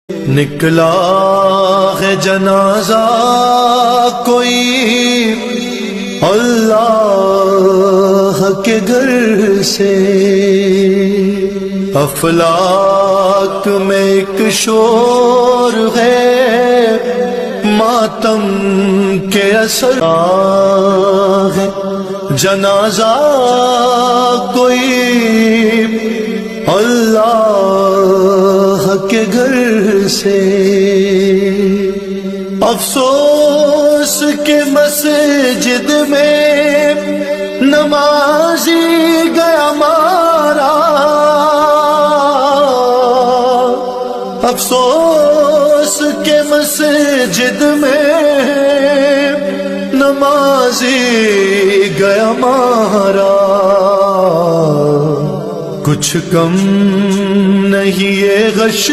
نکلا ہے جنازہ کوئی اللہ کے گھر سے، افلاک میں ایک شور ہے ماتم کے اثر ہے، جنازہ کوئی اللہ کے گھر سے، افسوس کہ مسجد میں نمازی گیا مارا، افسوس کہ مسجد میں نمازی گیا مارا، کچھ کم نہیں یہ غش